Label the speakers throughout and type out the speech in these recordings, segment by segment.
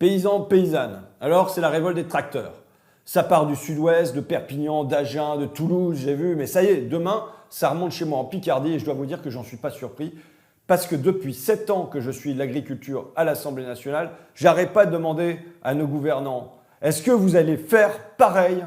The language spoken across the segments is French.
Speaker 1: Paysans, paysannes, alors c'est la révolte des tracteurs. Ça part du sud-ouest, de Perpignan, d'Agen, de Toulouse, j'ai vu, mais ça y est, demain, ça remonte chez moi en Picardie et je dois vous dire que j'en suis pas surpris parce que depuis 7 ans que je suis de l'agriculture à l'Assemblée nationale, j'arrête pas de demander à nos gouvernants, est-ce que vous allez faire pareil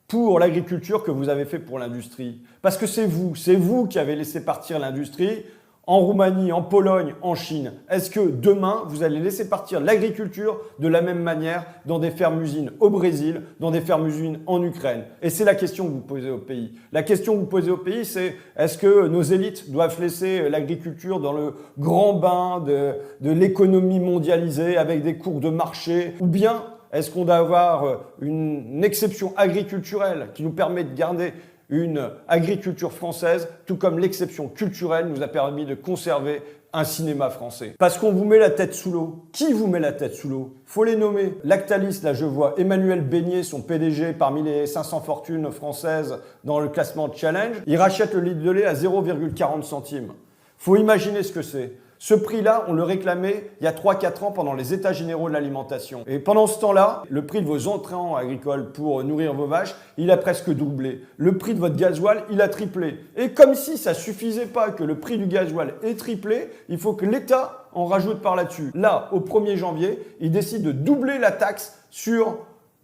Speaker 1: pour l'agriculture que vous avez fait pour l'industrie? Parce que c'est vous qui avez laissé partir l'industrie en Roumanie, en Pologne, en Chine. Est-ce que demain, vous allez laisser partir l'agriculture de la même manière dans des fermes-usines au Brésil, dans des fermes-usines en Ukraine? Et c'est la question que vous posez au pays. La question que vous posez au pays, c'est est-ce que nos élites doivent laisser l'agriculture dans le grand bain de l'économie mondialisée avec des cours de marché? Ou bien est-ce qu'on doit avoir une exception agriculturelle qui nous permet de garder une agriculture française, tout comme l'exception culturelle nous a permis de conserver un cinéma français? Parce qu'on vous met la tête sous l'eau. Qui vous met la tête sous l'eau? Faut les nommer. Lactalis, là je vois Emmanuel Beignet, son PDG, parmi les 500 fortunes françaises dans le classement Challenge. Il rachète le litre de lait à 0,40 centimes. Faut imaginer ce que c'est. Ce prix-là, on le réclamait il y a 3-4 ans pendant les états généraux de l'alimentation. Et pendant ce temps-là, le prix de vos entrants agricoles pour nourrir vos vaches, il a presque doublé. Le prix de votre gasoil, il a triplé. Et comme si ça suffisait pas que le prix du gasoil ait triplé, il faut que l'État en rajoute par là-dessus. Là, au 1er janvier, il décide de doubler la taxe sur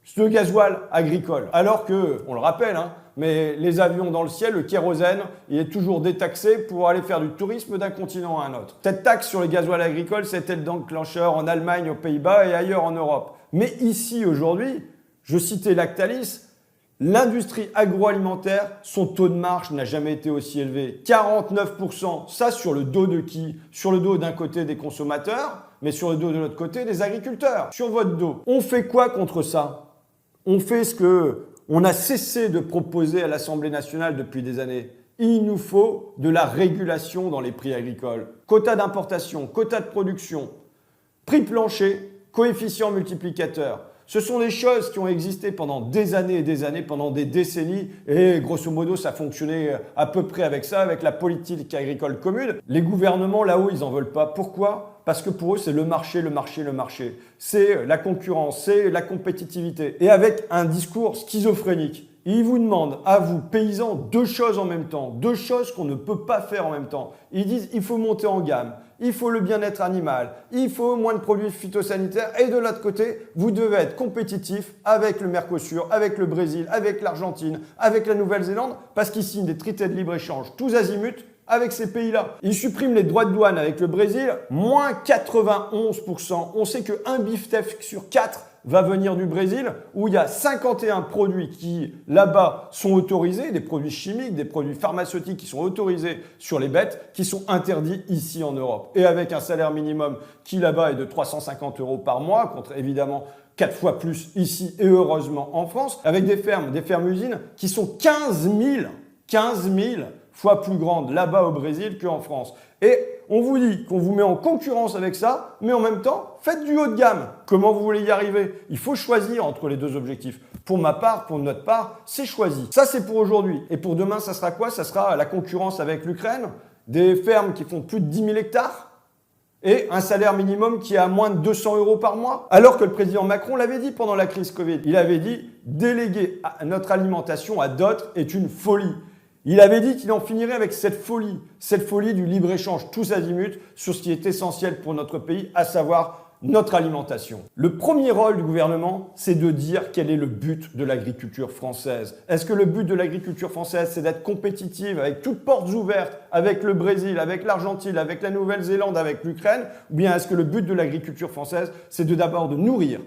Speaker 1: ce gasoil agricole. Alors que, on le rappelle, mais les avions dans le ciel, le kérosène, il est toujours détaxé pour aller faire du tourisme d'un continent à un autre. Cette taxe sur les gasoils agricoles, c'était le déclencheur en Allemagne, aux Pays-Bas et ailleurs en Europe. Mais ici, aujourd'hui, je citais Lactalis, l'industrie agroalimentaire, son taux de marge n'a jamais été aussi élevé. 49%, ça sur le dos de qui? Sur le dos d'un côté des consommateurs, mais sur le dos de l'autre côté des agriculteurs. Sur votre dos. On fait quoi contre ça? On fait ce que on a cessé de proposer à l'Assemblée nationale depuis des années. Il nous faut de la régulation dans les prix agricoles. Quota d'importation, quota de production, prix plancher, coefficient multiplicateur. Ce sont des choses qui ont existé pendant des années et des années, pendant des décennies. Et grosso modo, ça fonctionnait à peu près avec ça, avec la politique agricole commune. Les gouvernements, là-haut, ils n'en veulent pas. Pourquoi? Parce que pour eux, c'est le marché, le marché, le marché. C'est la concurrence, c'est la compétitivité. Et avec un discours schizophrénique. Ils vous demandent, à vous, paysans, deux choses en même temps. Deux choses qu'on ne peut pas faire en même temps. Ils disent, il faut monter en gamme. Il faut le bien-être animal, il faut moins de produits phytosanitaires et de l'autre côté, vous devez être compétitif avec le Mercosur, avec le Brésil, avec l'Argentine, avec la Nouvelle-Zélande parce qu'ils signent des traités de libre-échange tous azimuts avec ces pays-là. Ils suppriment les droits de douane avec le Brésil, moins 91%. On sait qu'un beefsteak sur 4 va venir du Brésil, où il y a 51 produits qui, là-bas, sont autorisés, des produits chimiques, des produits pharmaceutiques qui sont autorisés sur les bêtes, qui sont interdits ici en Europe. Et avec un salaire minimum qui, là-bas, est de 350 € par mois, contre évidemment 4 fois plus ici et heureusement en France, avec des fermes-usines qui sont 15 000 fois plus grandes là-bas au Brésil qu'en France. Et on vous dit qu'on vous met en concurrence avec ça, mais en même temps, faites du haut de gamme. Comment vous voulez y arriver? Il faut choisir entre les deux objectifs. Pour ma part, pour notre part, c'est choisi. Ça, c'est pour aujourd'hui. Et pour demain, ça sera quoi? Ça sera la concurrence avec l'Ukraine, des fermes qui font plus de 10 000 hectares et un salaire minimum qui est à moins de 200 € par mois. Alors que le président Macron l'avait dit pendant la crise Covid. Il avait dit « Déléguer notre alimentation à d'autres est une folie ». Il avait dit qu'il en finirait avec cette folie du libre-échange tous azimuts sur ce qui est essentiel pour notre pays, à savoir notre alimentation. Le premier rôle du gouvernement, c'est de dire quel est le but de l'agriculture française. Est-ce que le but de l'agriculture française, c'est d'être compétitive avec toutes portes ouvertes avec le Brésil, avec l'Argentine, avec la Nouvelle-Zélande, avec l'Ukraine? Ou bien est-ce que le but de l'agriculture française, c'est d'abord de nourrir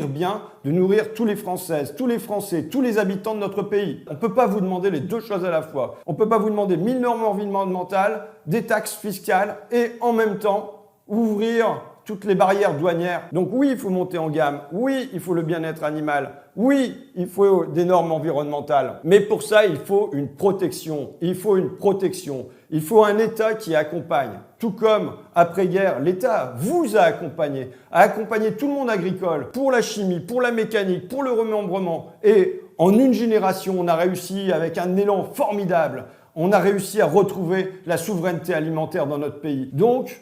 Speaker 1: bien, de nourrir tous les Françaises, tous les Français, tous les habitants de notre pays? On ne peut pas vous demander les deux choses à la fois. On ne peut pas vous demander 1000 normes environnementales, des taxes fiscales et en même temps ouvrir toutes les barrières douanières. Donc oui, il faut monter en gamme. Oui, il faut le bien-être animal. Oui, il faut des normes environnementales. Mais pour ça, il faut une protection. Il faut une protection. Il faut un État qui accompagne. Tout comme après-guerre, l'État vous a accompagné tout le monde agricole pour la chimie, pour la mécanique, pour le remembrement. Et en une génération, on a réussi avec un élan formidable. On a réussi à retrouver la souveraineté alimentaire dans notre pays. Donc,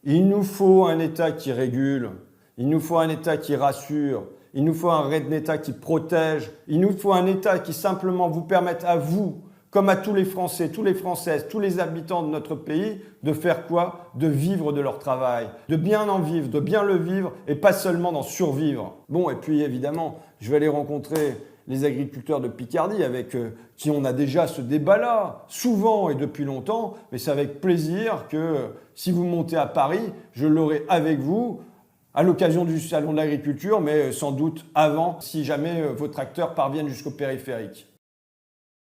Speaker 1: il nous faut un État qui régule, Il nous faut un État qui rassure. Il nous faut un État qui protège. Il nous faut un État qui simplement vous permette à vous, comme à tous les Français, toutes les Françaises, tous les habitants de notre pays, de faire quoi? De vivre de leur travail, de bien en vivre, de bien le vivre et pas seulement d'en survivre. Bon, et puis évidemment, je vais aller rencontrer les agriculteurs de Picardie avec qui on a déjà ce débat-là, souvent et depuis longtemps, mais c'est avec plaisir que si vous montez à Paris, je l'aurai avec vous à l'occasion du Salon de l'Agriculture, mais sans doute avant, si jamais vos tracteurs parviennent jusqu'au périphérique.